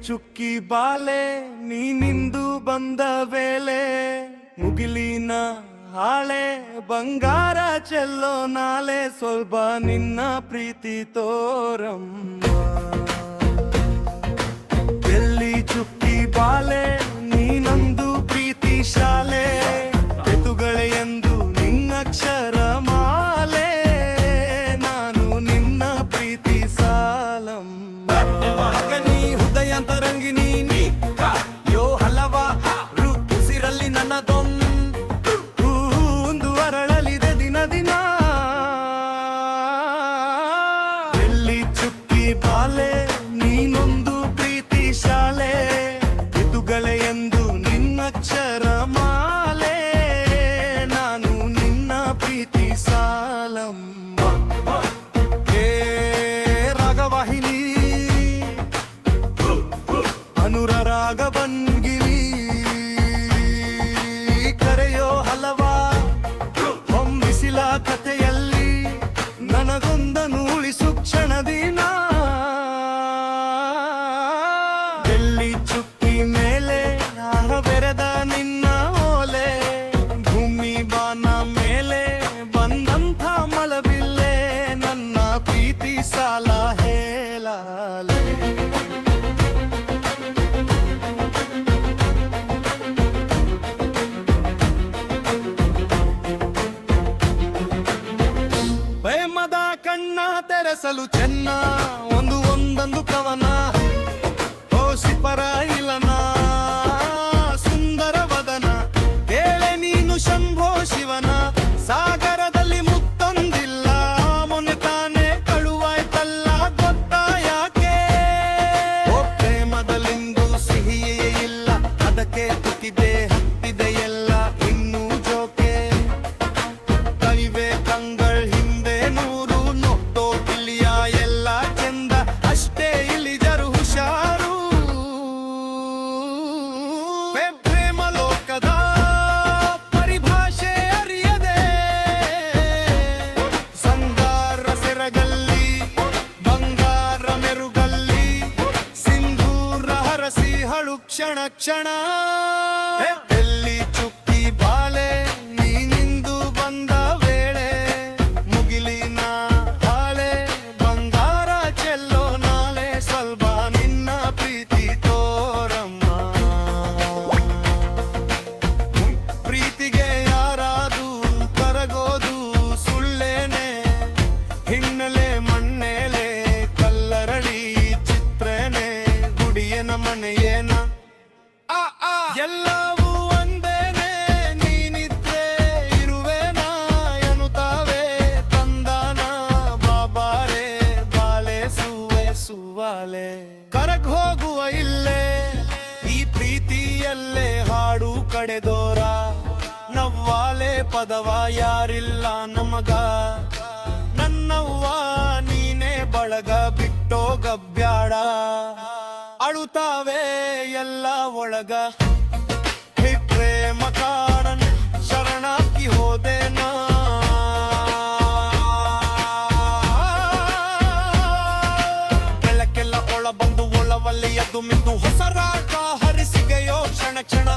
ಚುಕ್ಕಿ ಬಾಲೆ ನೀನಿಂದು ಬಂದ ವೇಳೆ ಮುಗಿಲಿನ ಹಾಳೆ ಬಂಗಾರ ಚೆಲ್ಲೋ ನಾಳೆ ಸ್ವಲ್ಪ ನಿನ್ನ ಪ್ರೀತಿ ತೋರಮ್ಮ ಎಲ್ಲಿ ಚುಕ್ಕಿ ಬಾಲೆ ನೀನೊಂದು ಪ್ರೀತಿ ಶಾಲೆ ಎದುಗಳೆ ಎಂದು ನಿನ್ನಕ್ಷರ ಮಾಲೆ ನಾನು ನಿನ್ನ ಪ್ರೀತಿ ಸಾಲಮ್ಮ ನೀ ಹೃದಯಾಂತರಂಗಿನಿ ನೀ ಯೋ ಹಲವ ಉಸಿರಲ್ಲಿ ನನ್ನದೊಂದು ಅರಳಲಿದೆ ದಿನ ದಿನ ಎಲ್ಲಿ ಚುಕ್ಕಿ ಬಾಲೆ ನೀನೊಂದು ಪ್ರೀತಿ ಶಾಲೆ ಎದುಗಳೆ ಎಂದು ನಿನ್ನಕ್ಷರ ಮಾಲೆ ನಾನು ನಿನ್ನ ಪ್ರೀತಿ ಸಾಲಮ್ಮ ಹೇ ರಾಗವಾಹಿನಿ ಅನುರಾಗ ಬನ್ಗಿರಿ ಕರೆಯೋ ಹಲವ ಹೊಂಬಿಸಿಲ ಕಥೆಯಲ್ಲಿ ನನಗೊಂದನು ಉಳಿಸು ಕ್ಷಣ ದಿನ ಎಲ್ಲಿ ಚುಕ್ಕಿ ಮೇಲೆ ಬೆರೆದ ನಿನ್ನ ಓಲೆ ಭೂಮಿ ಬಾನ ಮೇಲೆ ಬಂದಂಥ ಮಳಬಿಲ್ಲೆ ನನ್ನ ಪ್ರೀತಿ ಸಾಲ ಹೇಳಲೆ ಪ್ರೇಮದ ಕಣ್ಣ ತೆರೆಸಲು ಚೆನ್ನ ಒಂದೊಂದು ಕವನ ಓಸಿಪರ ಇಲನ ಸುಂದರ ವದನ ಕೇಳೆ ನೀನು ಶಂಭೋ ಶಿವನ ಸಾಗರದಲ್ಲಿ ಮುತ್ತೊಂದಿಲ್ಲ ಮೊನ್ನೆ ತಾನೆ ಕಳುವಾಯ್ತಲ್ಲ ಗೊತ್ತಾ ಯಾಕೆ ಓ ಪ್ರೇಮದಲ್ಲಿಂದು ಸಿಹಿಯೇ ಇಲ್ಲ ಅದಕ್ಕೆ ತುಟಿದೆ ಹತ್ತಿದೆ ಎಲ್ಲ ಇನ್ನೂ ಜೋಕೆ ಕೈವೆ ಕಂಗಳ್ ಹಿಂದೆ ನೂರು ನೊತ್ತೋ ಕಿಲಿಯ ಎಲ್ಲ ಚೆಂದ ಅಷ್ಟೇ ಇಳಿಜರು ಹುಷಾರು ಪ್ರೇಮ ಲೋಕದ ಪರಿಭಾಷೆ ಅರಿಯದೆ ಸಂಗಾರ ಸೆರಗಲ್ಲಿ ಬಂಗಾರ ಮೆರುಗಲ್ಲಿ ಸಿಂಧೂರ ಹರಸಿ ಹಳು ಕ್ಷಣ ಕ್ಷಣ ಎಲ್ಲಿ ಚುಕ್ಕಿ ಬಾಲೆ ನೀನಿಂದು ಬಂದ ವೇಳೆ ಮುಗಿಲಿನ ಹಾಳೆ ಬಂಗಾರ ಚೆಲ್ಲೋ ನಾಳೆ ಸ್ವಲ್ಪ ನಿನ್ನ ಪ್ರೀತಿ ತೋರಮ್ಮ ಪ್ರೀತಿಗೆ ಯಾರಾದು ಕರಗೋದು ಸುಳ್ಳೇನೆ ಹಿನ್ನೆಲೆ ಮಣ್ಣೆಲೆ ಕಲ್ಲರಳಿ ಚಿತ್ರೇನೆ ಗುಡಿಯನ ಮನೆಯೇನ ಎಲ್ಲವೂ ಒಂದೇನೆ ನೀನಿದ್ರೆ ಇರುವೆನಾ ಎನ್ನುತ್ತಾವೆ ತಂದಾನ ಬಾಬಾರೆ ಬಾಲೆ ಸುವೆ ಸುವಾಲೆ ಕರಗ್ ಹೋಗುವ ಇಲ್ಲೇ ಈ ಪ್ರೀತಿಯಲ್ಲೇ ಹಾಡು ಕಡೆದೋರ ನವ್ವಾಲೆ ಪದವ ಯಾರಿಲ್ಲ ನಮಗ ನನ್ನವ್ವ ನೀನೇ ಬಳಗ ಬಿಟ್ಟೋಗಬ್ಯಾಡ ಅಳುತ್ತಾವೆ ಎಲ್ಲ ಒಳಗ ಪ್ರೇಮ ಕಾಡನ್ ಶರಣಾಕಿ ಹೋದೆನಾ ಬೆಳಕೆಲ್ಲ ಒಳ ಬಂದು ಒಳವಲ್ಲಿ ಎದ್ದು ಮಿಂದು ಹೊಸರಾಟ ಹರಿಸಿಗೆಯೋ ಕ್ಷಣ ಕ್ಷಣ